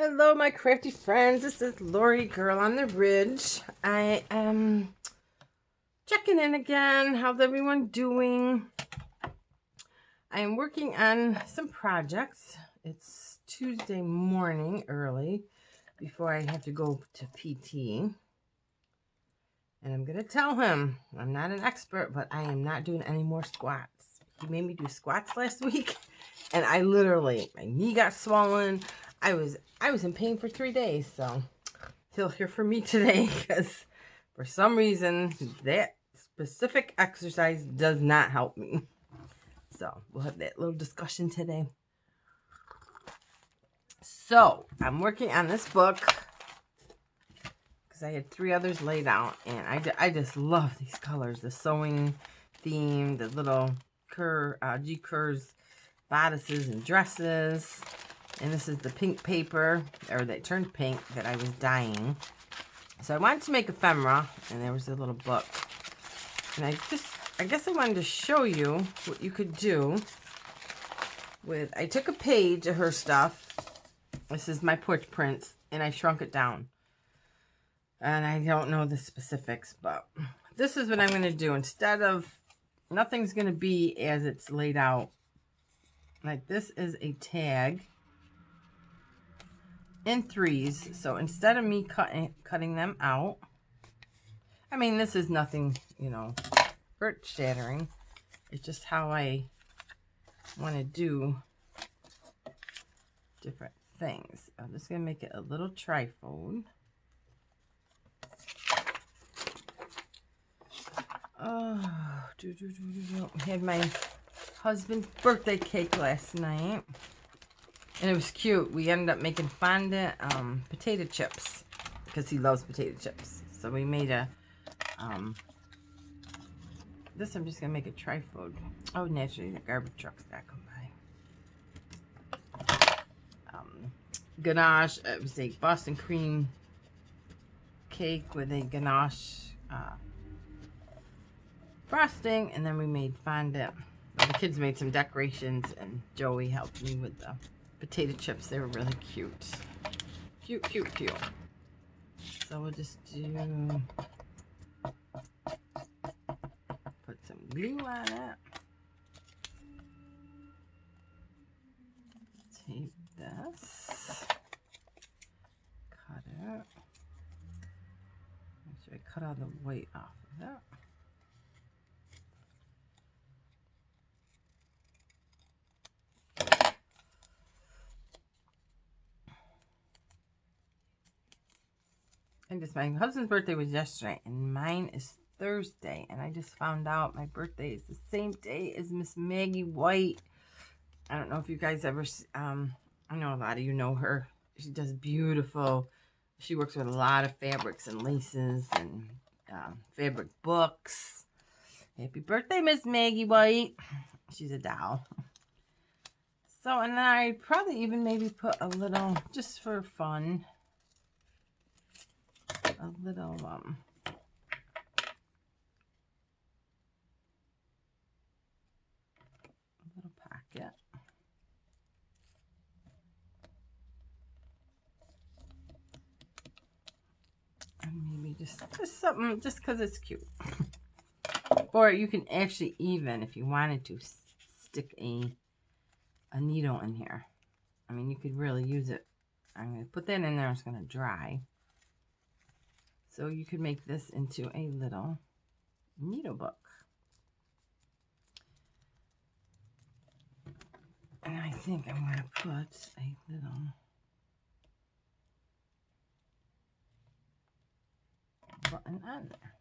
Hello, my crafty friends. This is Lori Girl on the Ridge. I am checking in again. How's everyone doing? I am working on some projects. It's Tuesday morning early before I have to go to PT. And I'm going to tell him I'm not an expert, but I am not doing any more squats. He made me do squats last week, and I literally, my knee got swollen. I was in pain for 3 days, so he'll hear from me today because for some reason that specific exercise does not help me. So we'll have that little discussion today. So I'm working on this book because I had 3 others laid out, and I just love these colors. The sewing theme, the little G curves bodices and dresses. And this is the pink paper, or that turned pink, that I was dyeing. So I wanted to make ephemera, and there was a little book. And I guess I wanted to show you what you could do with, I took a page of her stuff. This is My Porch Prints, and I shrunk it down. And I don't know the specifics, but this is what I'm going to do. Instead of, nothing's going to be as it's laid out. Like, this is a tag in 3s. So instead of me cutting them out, I mean, this is nothing, earth shattering. It's just how I want to do different things. I'm just going to make it a little trifold. Oh, had my husband's birthday cake last night, and it was cute. We ended up making fondant potato chips because he loves potato chips. So we made a this I'm just gonna make a trifold. Oh, naturally the garbage truck's not come by. Ganache. It was a Boston cream cake with a ganache frosting, and then we made fondant. The kids made some decorations, and Joey helped me with the potato chips. They were really cute. Cute, cute, cute. So we'll just put some glue on it. Take this. Cut it. Make sure I cut all the white off of it. And just, my husband's birthday was yesterday, and mine is Thursday. And I just found out my birthday is the same day as Miss Maggie White. I don't know if you guys ever, I know a lot of you know her. She does beautiful. She works with a lot of fabrics and laces and fabric books. Happy birthday, Miss Maggie White. She's a doll. So, and then I probably even maybe put a little, just for fun, a little pocket. And maybe just something, just because it's cute. Or you can actually even, if you wanted to, stick a needle in here. I mean, you could really use it. I'm going to put that in there. It's going to dry. So you could make this into a little needle book. And I think I'm going to put a little button on there.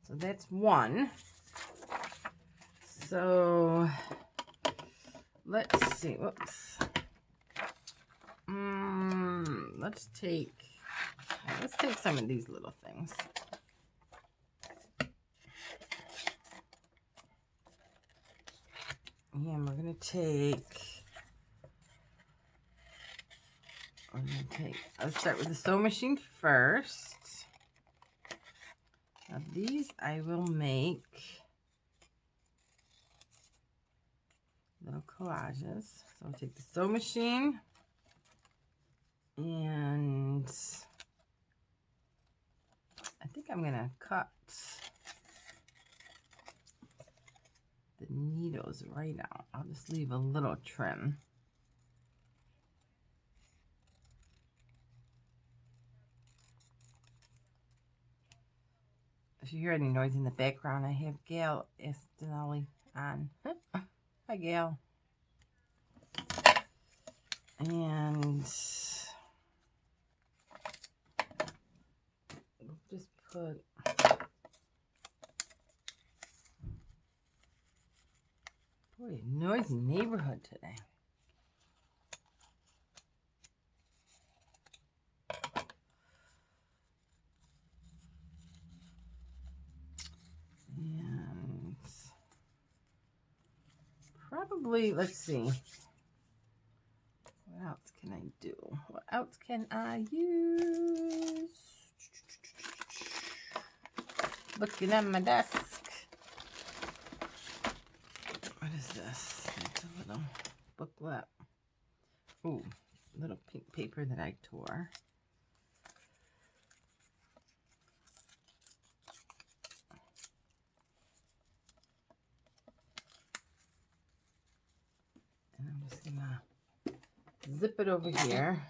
So that's one. So let's see. Whoops. Let's take some of these little things. Yeah, and we're gonna take. I'll start with the sewing machine first. Now these I will make little collages. So I'll take the sewing machine, And I think I'm going to cut the needles right out. I'll just leave a little trim. If you hear any noise in the background, I have Gail Estinelli on. Hi, Gail. And we'll just put boy, noisy neighborhood today. And probably, let's see. What else can I do? What else can I use? Looking at my desk. What is this? It's a little booklet. Ooh, little pink paper that I tore. And I'm just gonna zip it over here.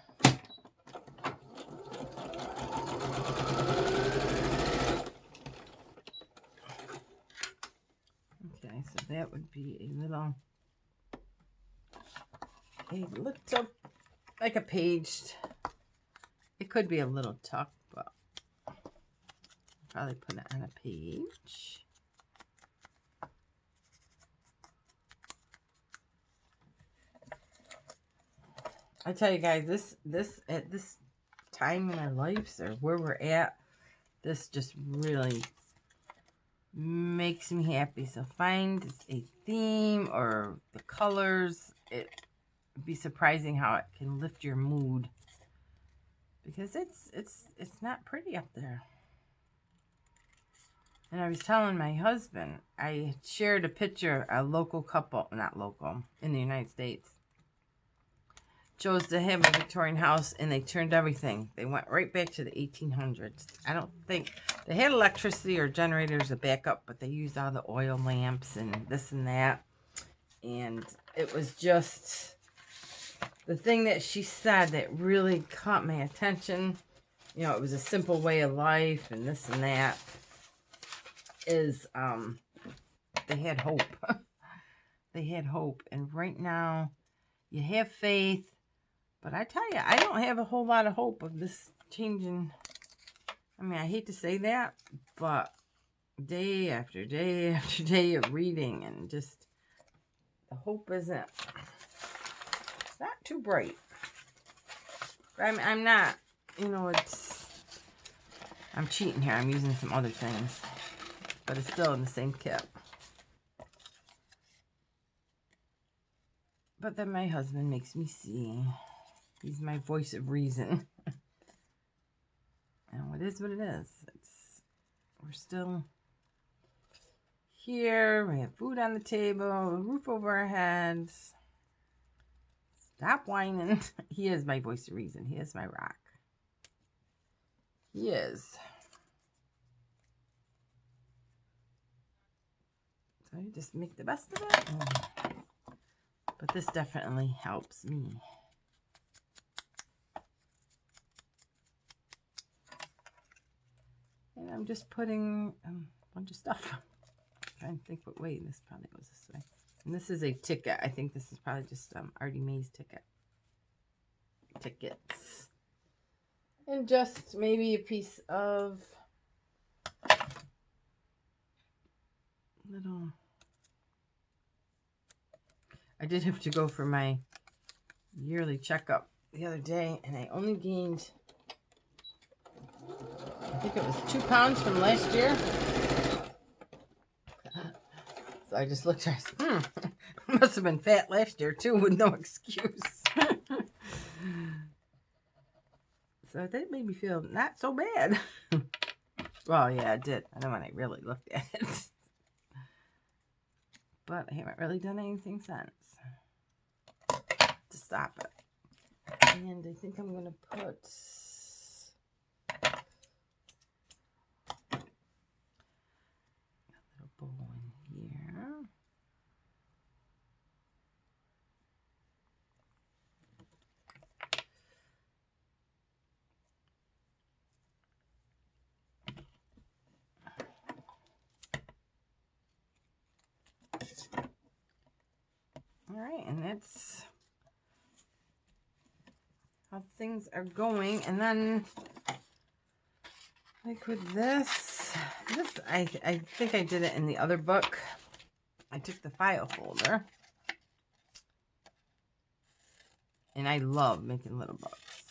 Okay, so that would be a little like a page. It could be a little tuck, but I'll probably put it on a page. I tell you guys, this at this time in our lives or where we're at, this just really makes me happy. So find a theme or the colors. It'd be surprising how it can lift your mood, because it's not pretty up there. And I was telling my husband, I shared a picture, a local couple, not local, in the United States, chose to have a Victorian house, and they turned everything. They went right back to the 1800s. I don't think they had electricity or generators to back up, but they used all the oil lamps and this and that. And it was just the thing that she said that really caught my attention. You know, it was a simple way of life and this and that. Is they had hope. They had hope. And right now, you have faith. But I tell you, I don't have a whole lot of hope of this changing. I mean, I hate to say that, but day after day after day of reading, and just the hope isn't, it's not too bright. I'm not, you know, I'm cheating here. I'm using some other things, but it's still in the same kit. But then my husband makes me see. He's my voice of reason. And it is what it is. We're still here. We have food on the table, a roof over our heads. Stop whining. He is my voice of reason. He is my rock. He is. So you just make the best of it. But this definitely helps me. And I'm just putting a bunch of stuff. I'm trying to think what way. This probably goes this way. And this is a ticket. I think this is probably just Artie Mae's tickets. And just maybe a piece of little. I did have to go for my yearly checkup the other day, and I only gained, I think it was 2 pounds from last year. So I just looked at it, must have been fat last year too, with no excuse. So that made me feel not so bad. Well, yeah, it did. I know when I really looked at it. But I haven't really done anything since to stop it. And I think I'm going to put a little bowl in here. All right, and that's how things are going. And then, like with this I think I did it in the other book. I took the file folder, and I love making little books.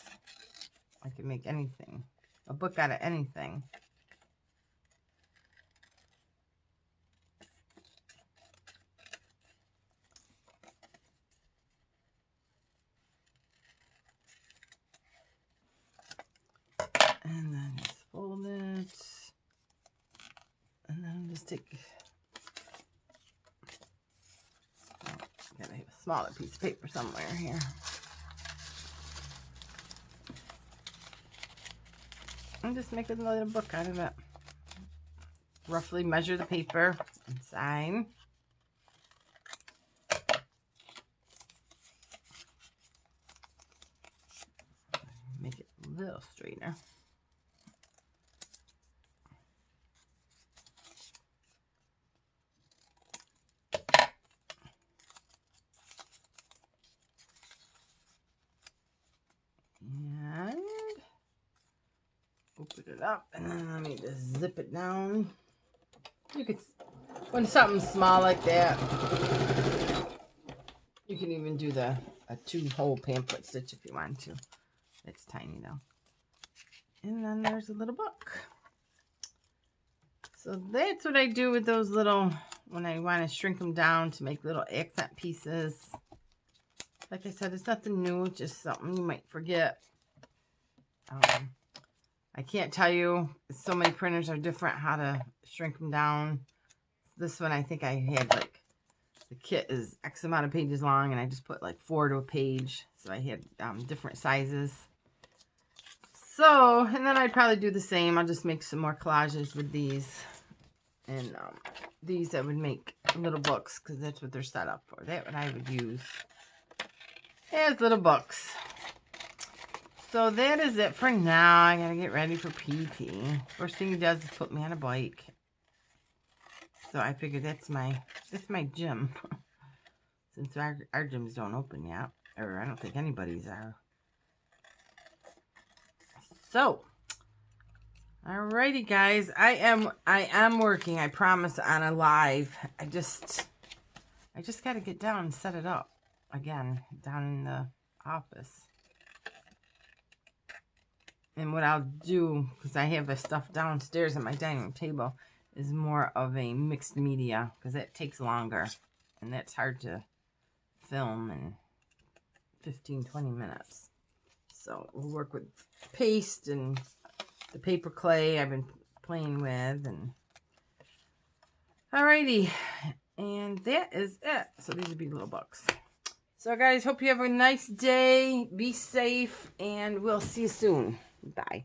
I can make anything, a book out of anything. And then just fold it. And then just take, gotta have a smaller piece of paper somewhere here. And just make a little book out of it. Roughly measure the paper inside. Make it a little straighter. And open it up, and then let me just zip it down. You could, when something's small like that, you can even do a 2-hole pamphlet stitch if you want to. It's tiny though. And then there's a little book. So that's what I do with those little, when I want to shrink them down to make little accent pieces. Like I said, it's nothing new, just something you might forget. I can't tell you, so many printers are different how to shrink them down. This one, I think I had like, the kit is X amount of pages long, and I just put like 4 to a page. So I had different sizes. So, and then I'd probably do the same. I'll just make some more collages with these. And these I would make little books, because that's what they're set up for. That's what I would use as little books. So that is it for now. I gotta get ready for PT. First thing he does is put me on a bike. So I figured that's my gym. Since our gyms don't open yet. Or I don't think anybody's are. So, alrighty guys. I am working, I promise, on a live. I just gotta get down and set it up again down in the office. And what I'll do, because I have the stuff downstairs at my dining room table, is more of a mixed media, because it takes longer. And that's hard to film in 15-20 minutes. So we'll work with paste and the paper clay I've been playing with. And alrighty. And that is it. So these would be little books. So guys, hope you have a nice day. Be safe. And we'll see you soon. Bye.